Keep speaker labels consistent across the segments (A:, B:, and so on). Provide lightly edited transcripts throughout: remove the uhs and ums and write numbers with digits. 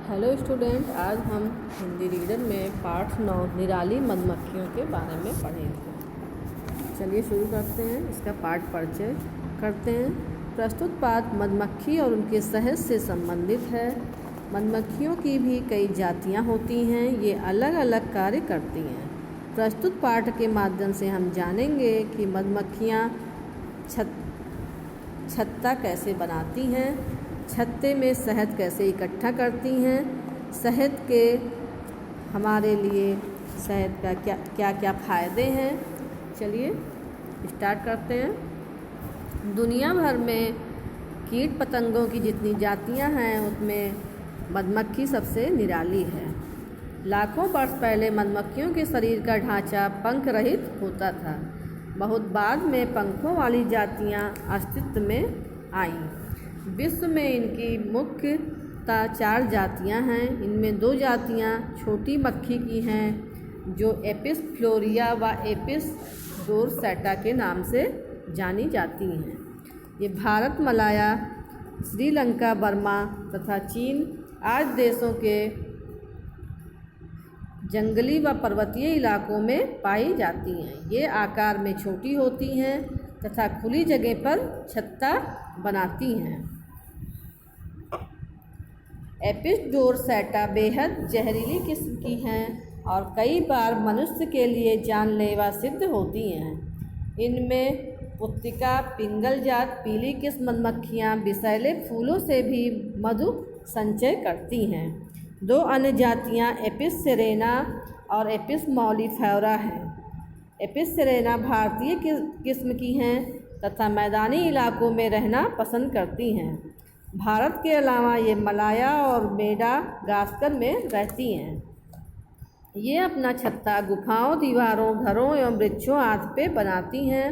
A: Hello student, आज हम Hindi reader में पाठ 9 निराली मधुमक्खियों के बारे में पढ़ेंगे। चलिए शुरू करते हैं। इसका पाठ परिचय करते हैं। प्रस्तुत पाठ मधुमक्खी और उनके शहद से संबंधित है। मधुमक्खियों की भी कई जातियां होती हैं। ये अलग अलग कार्य करती हैं। प्रस्तुत पाठ के माध्यम से हम जानेंगे कि मधुमक्खियाँ छत्ता कैसे बनाती हैं, छत्ते में शहद कैसे इकट्ठा करती हैं, शहद के हमारे लिए शहद का क्या क्या फ़ायदे हैं। चलिए स्टार्ट करते हैं। दुनिया भर में कीट पतंगों की जितनी जातियां हैं उनमें मधुमक्खी सबसे निराली है। लाखों वर्ष पहले मधुमक्खियों के शरीर का ढांचा पंख रहित होता था। बहुत बाद में पंखों वाली जातियां अस्तित्व में आईं। विश्व में इनकी मुख्यतः 4 जातियां हैं। इनमें 2 जातियां छोटी मक्खी की हैं जो एपिस फ्लोरिया व एपिस डोरसैटा के नाम से जानी जाती हैं। ये भारत, मलाया, श्रीलंका, बर्मा तथा चीन आदि देशों के जंगली व पर्वतीय इलाकों में पाई जाती हैं। ये आकार में छोटी होती हैं तथा खुली जगह पर छत्ता बनाती हैं। एपिस डोरसैटा बेहद जहरीली किस्म की हैं और कई बार मनुष्य के लिए जानलेवा सिद्ध होती हैं। इनमें पुत्तिका, पिंगल जात, पीली किस्म मधुमक्खियाँ विषैले फूलों से भी मधु संचय करती हैं। 2 अन्य जातियाँ एपिस सेरेना और एपिस मॉलिफेरा हैं। एपिस सेरेना भारतीय किस्म की हैं तथा मैदानी इलाकों में रहना पसंद करती हैं। भारत के अलावा ये मलाया और मेडागास्कर में रहती हैं। ये अपना छत्ता गुफाओं, दीवारों, घरों एवं वृक्षों आदि पे बनाती हैं।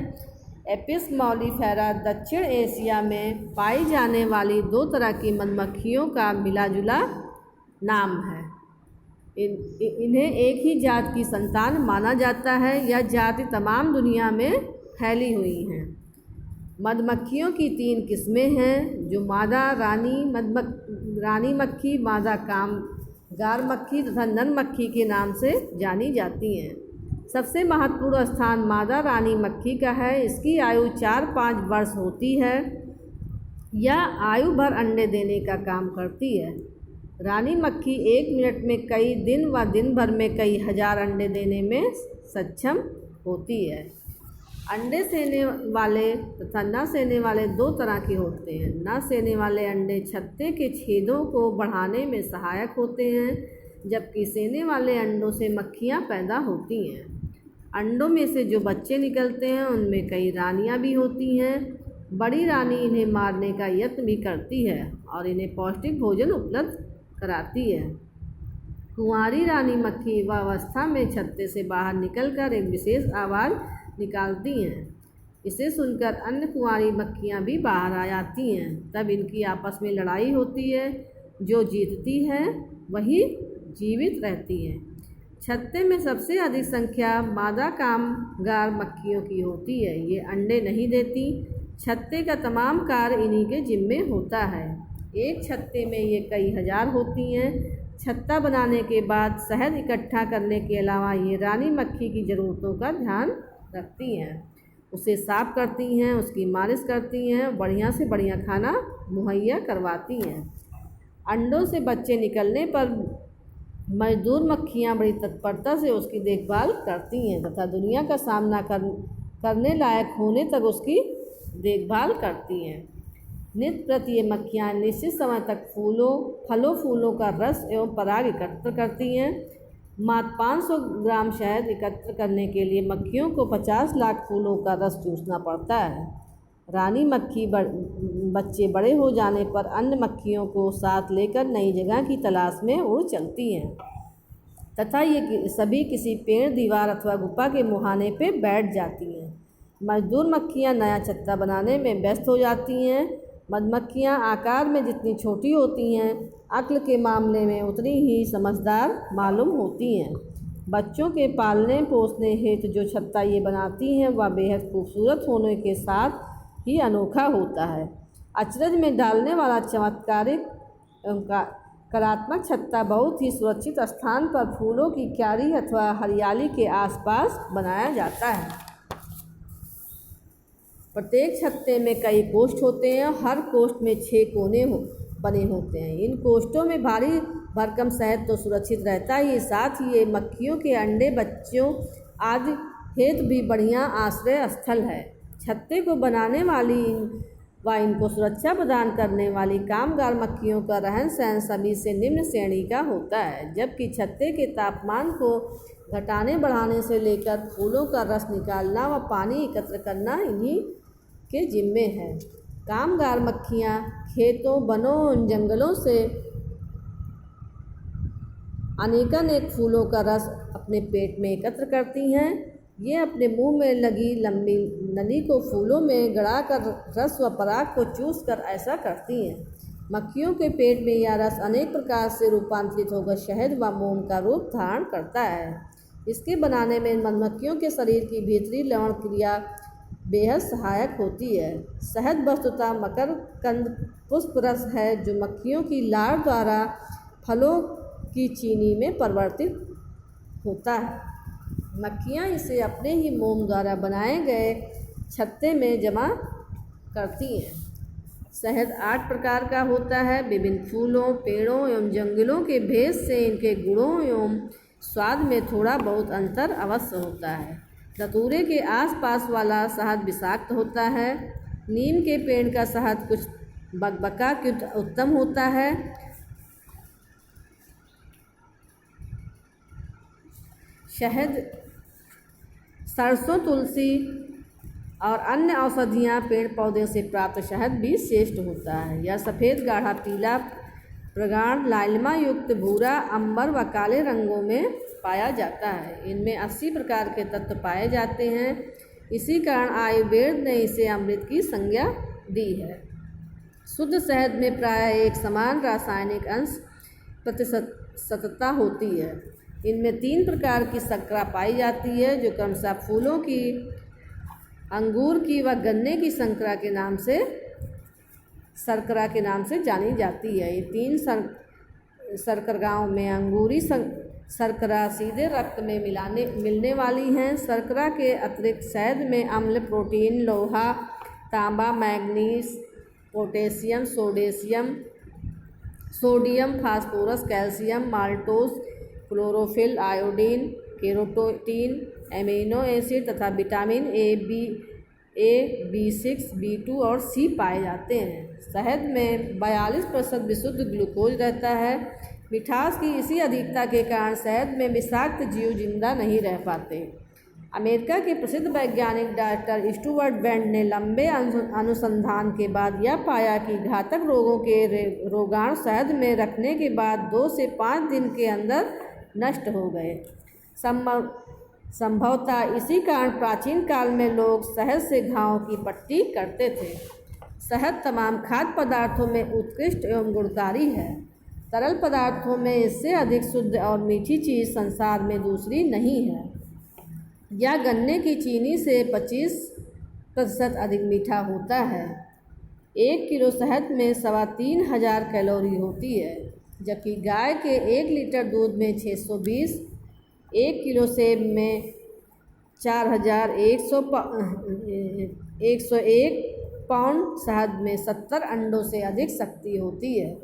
A: एपिस मॉलिफेरा दक्षिण एशिया में पाई जाने वाली 2 तरह की मधुमक्खियों का मिलाजुला नाम है। इन्हें एक ही जात की संतान माना जाता है। यह जाति तमाम दुनिया में फैली हुई हैं। मधुमक्खियों की 3 किस्में हैं जो मादा रानी मक्खी, मादा कामगार मक्खी तथा नर मक्खी के नाम से जानी जाती हैं। सबसे महत्वपूर्ण स्थान मादा रानी मक्खी का है। इसकी आयु 4-5 वर्ष होती है। यह आयु भर अंडे देने का काम करती है। रानी मक्खी 1 मिनट में कई दिन व दिन भर में कई हजार अंडे देने में सक्षम होती है। अंडे सेने वाले तथा न सेने वाले 2 तरह के होते हैं। न सेने वाले अंडे छत्ते के छेदों को बढ़ाने में सहायक होते हैं, जबकि सेने वाले अंडों से मक्खियाँ पैदा होती हैं। अंडों में से जो बच्चे निकलते हैं उनमें कई रानियाँ भी होती हैं। बड़ी रानी इन्हें मारने का यत्न भी करती है और इन्हें पौष्टिक भोजन उपलब्ध कराती है। कुंवारी रानी मक्खी युवावस्था में छत्ते से बाहर निकलकर एक विशेष आवाज़ निकालती हैं। इसे सुनकर अन्य कुंवारी मक्खियाँ भी बाहर आ जाती हैं। तब इनकी आपस में लड़ाई होती है। जो जीतती है वही जीवित रहती है। छत्ते में सबसे अधिक संख्या मादा कामगार मक्खियों की होती है। ये अंडे नहीं देती। छत्ते का तमाम कार्य इन्हीं के जिम्मे होता है। एक छत्ते में ये कई हजार होती हैं। छत्ता बनाने के बाद शहद इकट्ठा करने के अलावा ये रानी मक्खी की ज़रूरतों का ध्यान रखती हैं। उसे साफ करती हैं, उसकी मालिश करती हैं, बढ़िया से बढ़िया खाना मुहैया करवाती हैं। अंडों से बच्चे निकलने पर मजदूर मक्खियाँ बड़ी तत्परता से उसकी देखभाल करती हैं तथा दुनिया का सामना करने लायक होने तक उसकी देखभाल करती हैं। नित्य प्रति ये मक्खियाँ निश्चित समय तक फलों फूलों का रस एवं पराग एकत्र करती हैं। मात्र 500 ग्राम शहद एकत्र करने के लिए मक्खियों को 50 लाख फूलों का रस चूसना पड़ता है। रानी मक्खी बच्चे बड़े हो जाने पर अन्य मक्खियों को साथ लेकर नई जगह की तलाश में उड़ चलती हैं तथा ये सभी किसी पेड़, दीवार अथवा गुफा के मुहाने पे बैठ जाती हैं। मजदूर मक्खियाँ नया छत्ता बनाने में व्यस्त हो जाती हैं। मधुमक्खियाँ आकार में जितनी छोटी होती हैं, अक्ल के मामले में उतनी ही समझदार मालूम होती हैं। बच्चों के पालने पोसने हेतु जो छत्ता ये बनाती हैं वह बेहद खूबसूरत होने के साथ ही अनोखा होता है। अचरज में डालने वाला चमत्कारिक कलात्मक छत्ता बहुत ही सुरक्षित स्थान पर फूलों की क्यारी अथवा हरियाली के आसपास बनाया जाता है। प्रत्येक छत्ते में कई कोष्ठ होते हैं और हर कोष्ठ में 6 कोने बने होते हैं। इन कोष्ठों में भारी भरकम शहद तो सुरक्षित रहता ही, साथ ही ये मक्खियों के अंडे, बच्चों आदि हेतु भी बढ़िया आश्रय स्थल है। छत्ते को बनाने वाली व इनको सुरक्षा प्रदान करने वाली कामगार मक्खियों का रहन सहन सभी से निम्न श्रेणी का होता है, जबकि छत्ते के तापमान को घटाने बढ़ाने से लेकर फूलों का रस निकालना व पानी एकत्र करना इन्हीं के जिम्मे है। कामगार मक्खियाँ खेतों, वनों और जंगलों से अनेकानेक फूलों का रस अपने पेट में एकत्र करती हैं। ये अपने मुंह में लगी लंबी नली को फूलों में गड़ाकर रस व पराग को चूस कर ऐसा करती हैं। मक्खियों के पेट में यह रस अनेक प्रकार से रूपांतरित होकर शहद व मोम का रूप धारण करता है। इसके बनाने में मधुमक्खियों के शरीर की भीतरी लवण क्रिया बेहद सहायक होती है। शहद वस्तुतः मकरकंद पुष्प रस है जो मक्खियों की लार द्वारा फलों की चीनी में परिवर्तित होता है। मक्खियाँ इसे अपने ही मोम द्वारा बनाए गए छत्ते में जमा करती हैं। शहद 8 प्रकार का होता है। विभिन्न फूलों, पेड़ों एवं जंगलों के भेद से इनके गुणों एवं स्वाद में थोड़ा बहुत अंतर अवश्य होता है। धतूरे के आसपास वाला शहद विषाक्त होता है। नीम के पेड़ का शहद कुछ बकबका के उत्तम होता है। शहद, सरसों, तुलसी और अन्य औषधियाँ पेड़ पौधे से प्राप्त शहद भी श्रेष्ठ होता है। यह सफ़ेद, गाढ़ा पीला, प्रगाढ़, लालिमा युक्त, भूरा, अंबर व काले रंगों में पाया जाता है। इनमें 80 प्रकार के तत्व पाए जाते हैं। इसी कारण आयुर्वेद ने इसे अमृत की संज्ञा दी है। शुद्ध शहद में प्रायः एक समान रासायनिक अंश प्रतिशतता होती है। इनमें 3 प्रकार की शर्करा पाई जाती है जो क्रमशः फूलों की, अंगूर की व गन्ने की शर्करा के नाम से जानी जाती है। ये 3 शर्कराओं में अंगूरी शर्करा सीधे रक्त में मिलने वाली हैं। शर्करा के अतिरिक्त शहद में अम्ल, प्रोटीन, लोहा, तांबा, manganese, potassium, sodium, phosphorus, calcium, maltose, chlorophyll, iodine, carotene, amino acid तथा विटामिन ए, B6, B2 और C पाए जाते हैं। शहद में 42% विशुद्ध ग्लूकोज रहता है। मिठास की इसी अधिकता के कारण शहद में विषाक्त जीव जिंदा नहीं रह पाते। अमेरिका के प्रसिद्ध वैज्ञानिक डॉक्टर स्टुअर्ट बेंट ने लंबे अनुसंधान के बाद यह पाया कि घातक रोगों के रोगाणु शहद में रखने के बाद 2 से 5 दिन के अंदर नष्ट हो गए। संभवतः इसी कारण प्राचीन काल में लोग शहद से घावों की पट्टी करते थे। शहद तमाम खाद्य पदार्थों में उत्कृष्ट एवं गुणकारी है। तरल पदार्थों में इससे अधिक शुद्ध और मीठी चीज़ संसार में दूसरी नहीं है। यह गन्ने की चीनी से 25% अधिक मीठा होता है। 1 किलो शहद में 3,500 कैलोरी होती है, जबकि गाय के 1 लीटर दूध में 620, 1 किलो सेब में 4,101 पाउंड, शहद में 70 अंडों से अधिक शक्ति होती है।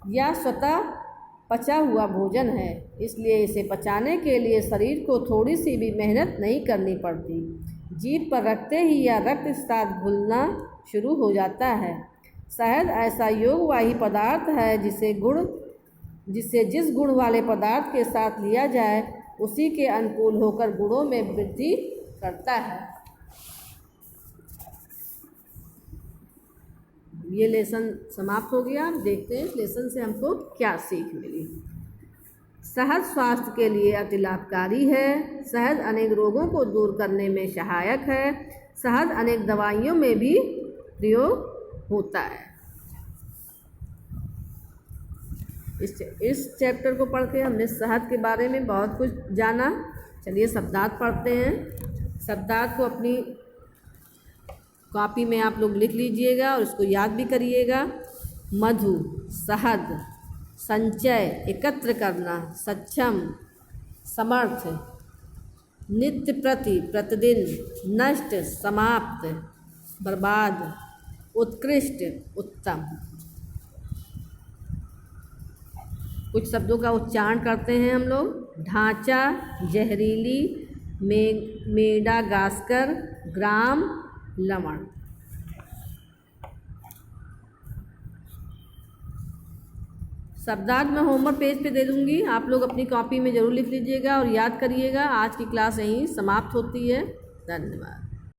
A: यह स्वतः पचा हुआ भोजन है, इसलिए इसे पचाने के लिए शरीर को थोड़ी सी भी मेहनत नहीं करनी पड़ती। जीभ पर रखते ही यह रक्त के साथ घुलना शुरू हो जाता है। शहद ऐसा योगवाही पदार्थ है जिसे जिस गुण वाले पदार्थ के साथ लिया जाए उसी के अनुकूल होकर गुणों में वृद्धि करता है। ये लेसन समाप्त हो गया। अब देखते हैं इस लेसन से हमको क्या सीख मिली। शहद स्वास्थ्य के लिए अति लाभकारी है। शहद अनेक रोगों को दूर करने में सहायक है। शहद अनेक दवाइयों में भी प्रयोग होता है। इस चैप्टर को पढ़ के हमने शहद के बारे में बहुत कुछ जाना। चलिए शब्दार्थ पढ़ते हैं। शब्दार्थ को अपनी कॉपी में आप लोग लिख लीजिएगा और इसको याद भी करिएगा। मधु, शहद, संचय एकत्र करना, सक्षम समर्थ, नित्य प्रति प्रतिदिन, नष्ट समाप्त, बर्बाद, उत्कृष्ट उत्तम। कुछ शब्दों का उच्चारण करते हैं हम लोग। ढांचा, जहरीली, मेडागास्कर, ग्राम, लवण। शब्दार्थ मैं होमवर्क पेज पे दे दूँगी, आप लोग अपनी कॉपी में ज़रूर लिख लीजिएगा और याद करिएगा। आज की क्लास यहीं समाप्त होती है। धन्यवाद।